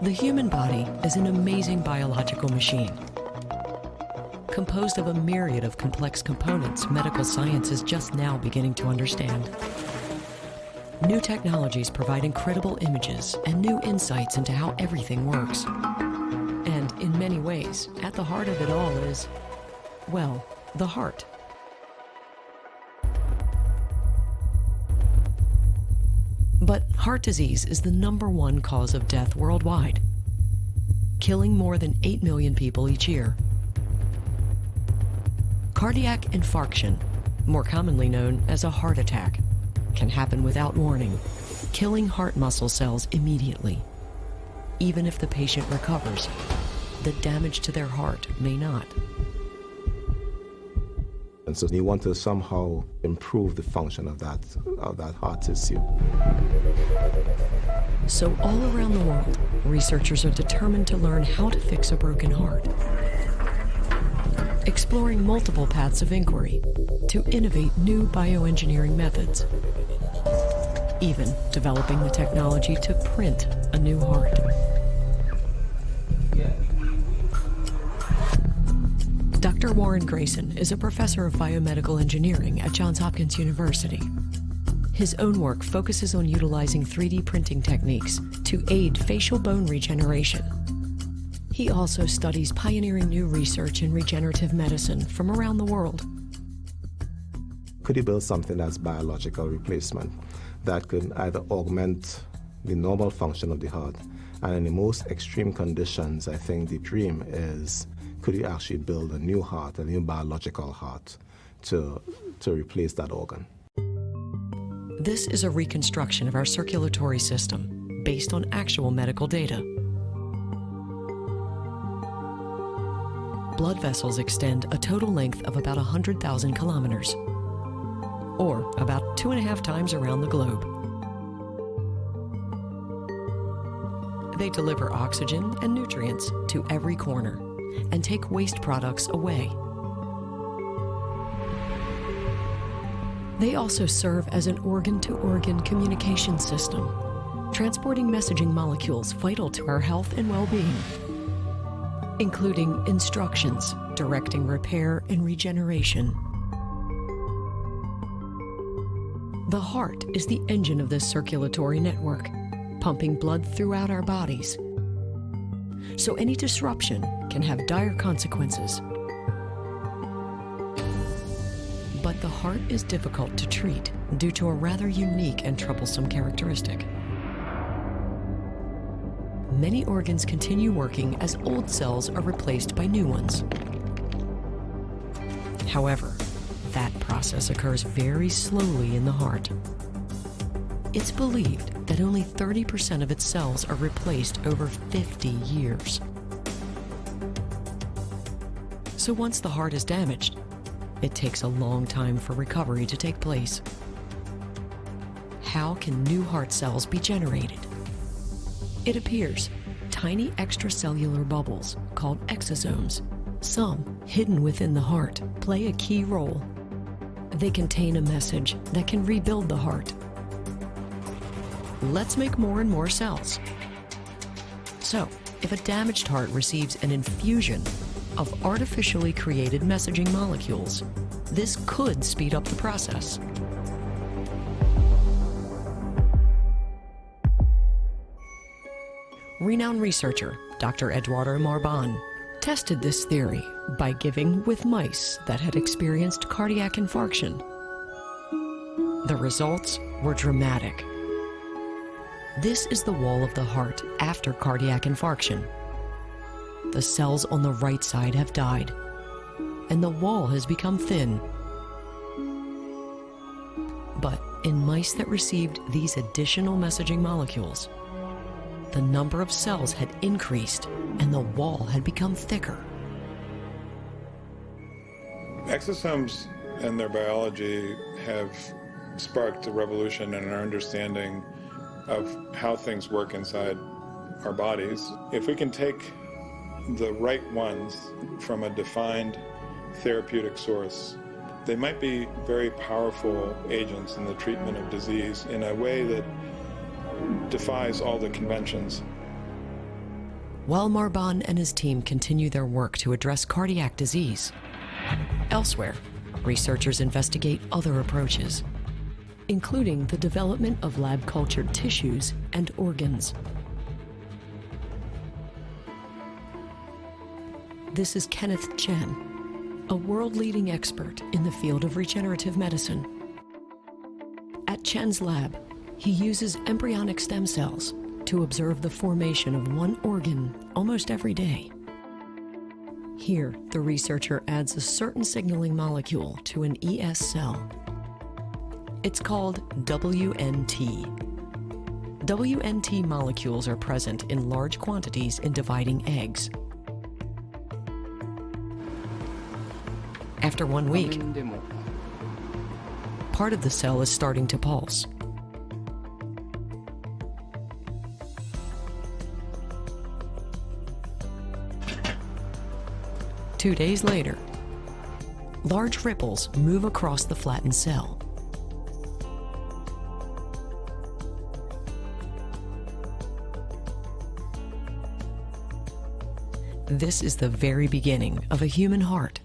The human body is an amazing biological machine. Composed of a myriad of complex components medical science is just now beginning to understand. New technologies provide incredible images and new insights into how everything works. And in many ways, at the heart of it all is, well, the heart. But heart disease is the #1 cause of death worldwide, killing more than 8 million people each year. Cardiac infarction, more commonly known as a heart attack, can happen without warning, killing heart muscle cells immediately. Even if the patient recovers, the damage to their heart may not. And so you want to somehow improve the function of that heart tissue. So all around the world, researchers are determined to learn how to fix a broken heart, exploring multiple paths of inquiry to innovate new bioengineering methods, even developing the technology to print a new heart. Dr. Warren Grayson is a professor of biomedical engineering at Johns Hopkins University. His own work focuses on utilizing 3D printing techniques to aid facial bone regeneration. He also studies pioneering new research in regenerative medicine from around the world. Could you build something that's biological replacement that could either augment the normal function of the heart? And in the most extreme conditions, I think the dream is, could you actually build a new heart, a new biological heart, to replace that organ? This is a reconstruction of our circulatory system based on actual medical data. Blood vessels extend a total length of about 100,000 kilometers, or about 2.5 times around the globe. They deliver oxygen and nutrients to every corner and take waste products away. They also serve as an organ-to-organ communication system, transporting messaging molecules vital to our health and well-being, including instructions directing repair and regeneration. The heart is the engine of this circulatory network, pumping blood throughout our bodies. So any disruption can have dire consequences. But the heart is difficult to treat due to a rather unique and troublesome characteristic. Many organs continue working as old cells are replaced by new ones. However, that process occurs very slowly in the heart. It's believed that only 30% of its cells are replaced over 50 years. So once the heart is damaged, it takes a long time for recovery to take place. How can new heart cells be generated? It appears tiny extracellular bubbles called exosomes, some hidden within the heart, play a key role. They contain a message that can rebuild the heart. Let's make more and more cells. So, if a damaged heart receives an infusion of artificially created messaging molecules, this could speed up the process. Renowned researcher Dr. Eduardo Marban tested this theory by giving with mice that had experienced cardiac infarction. The results were dramatic. This is the wall of the heart after cardiac infarction. The cells on the right side have died, and the wall has become thin. But in mice that received these additional messaging molecules, the number of cells had increased and the wall had become thicker. Exosomes and their biology have sparked a revolution in our understanding of how things work inside our bodies. If we can take the right ones from a defined therapeutic source, they might be very powerful agents in the treatment of disease in a way that defies all the conventions. while Marban and his team continue their work to address cardiac disease. Elsewhere, researchers investigate other approaches, including the development of lab-cultured tissues and organs. This is Kenneth Chen, a world-leading expert in the field of regenerative medicine. At Chen's lab, he uses embryonic stem cells to observe the formation of one organ almost every day. Here, the researcher adds a certain signaling molecule to an ES cell. It's called WNT. WNT molecules are present in large quantities in dividing eggs. After 1 week, part of the cell is starting to pulse. Two days later, large ripples move across the flattened cell. This is the very beginning of a human heart.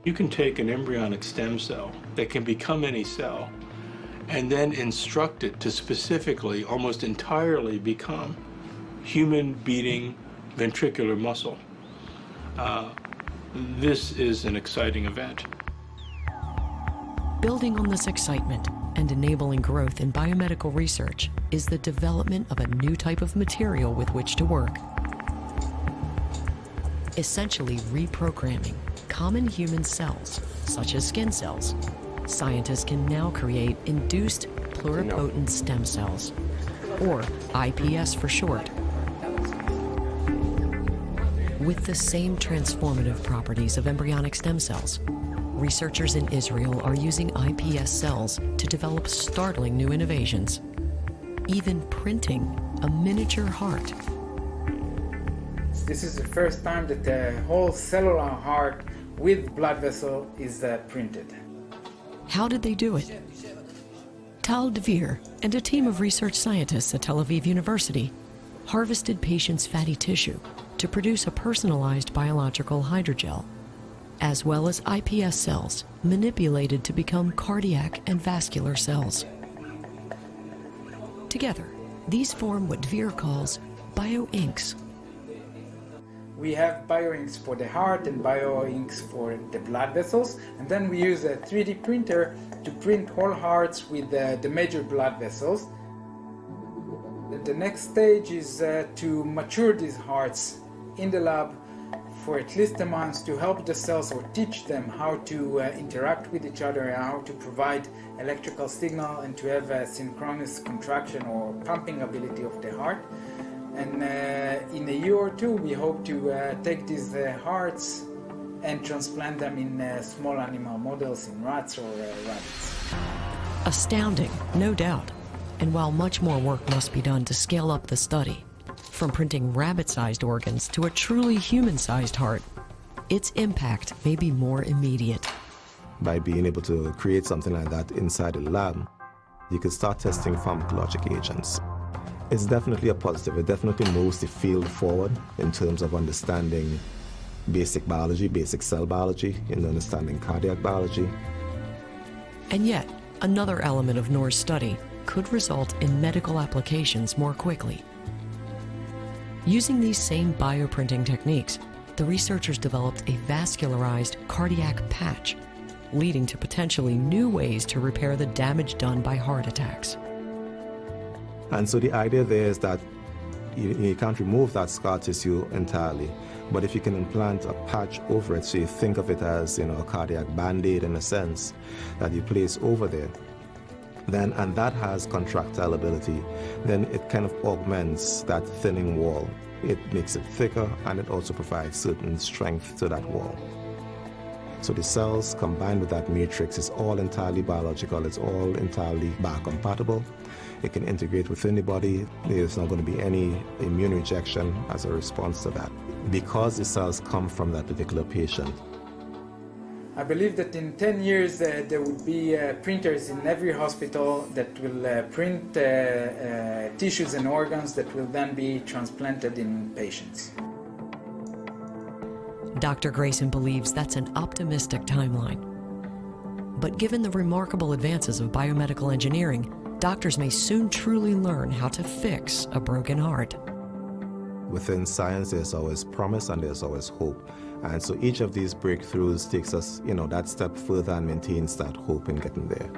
You can take an embryonic stem cell that can become any cell and then instruct it to specifically, almost entirely become human beating ventricular muscle. This is an exciting event. Building on this excitement and enabling growth in biomedical research is the development of a new type of material with which to work. Essentially reprogramming common human cells, such as skin cells. Scientists can now create induced pluripotent stem cells, or iPS for short, with the same transformative properties of embryonic stem cells. Researchers in Israel are using iPS cells to develop startling new innovations, even printing a miniature heart. This is the first time that the whole cellular heart with blood vessel is printed. How did they do it? Tal Dvir and a team of research scientists at Tel Aviv University harvested patients' fatty tissue to produce a personalized biological hydrogel, as well as iPS cells manipulated to become cardiac and vascular cells. Together, these form what Dvir calls bioinks. We have bioinks for the heart and bioinks for the blood vessels, and then we use a 3D printer to print whole hearts with the major blood vessels. The next stage is to mature these hearts in the lab for at least a month to help the cells or teach them how to interact with each other and how to provide electrical signal and to have a synchronous contraction or pumping ability of the heart. And in a year or two, we hope to take these hearts and transplant them in small animal models, in rats or rabbits. Astounding, no doubt. And while much more work must be done to scale up the study, from printing rabbit-sized organs to a truly human-sized heart, its impact may be more immediate. By being able to create something like that inside a lab, you could start testing pharmacologic agents. It's definitely a positive. It definitely moves the field forward in terms of understanding basic biology, basic cell biology, in understanding cardiac biology. And yet, another element of Noor's study could result in medical applications more quickly. Using these same bioprinting techniques, the researchers developed a vascularized cardiac patch, leading to potentially new ways to repair the damage done by heart attacks. And so the idea there is that you can't remove that scar tissue entirely, but if you can implant a patch over it, so you think of it as, a cardiac band-aid in a sense, that you place over there, then, and that has contractile ability, then it kind of augments that thinning wall. It makes it thicker, and it also provides certain strength to that wall. So the cells combined with that matrix is all entirely biological, it's all entirely biocompatible. It can integrate within the body. There's not going to be any immune rejection as a response to that, because the cells come from that particular patient. I believe that in 10 years there would be printers in every hospital that will print tissues and organs that will then be transplanted in patients. Dr. Grayson believes that's an optimistic timeline. But given the remarkable advances of biomedical engineering, doctors may soon truly learn how to fix a broken heart. Within science, there's always promise and there's always hope. And so each of these breakthroughs takes us, that step further and maintains that hope in getting there.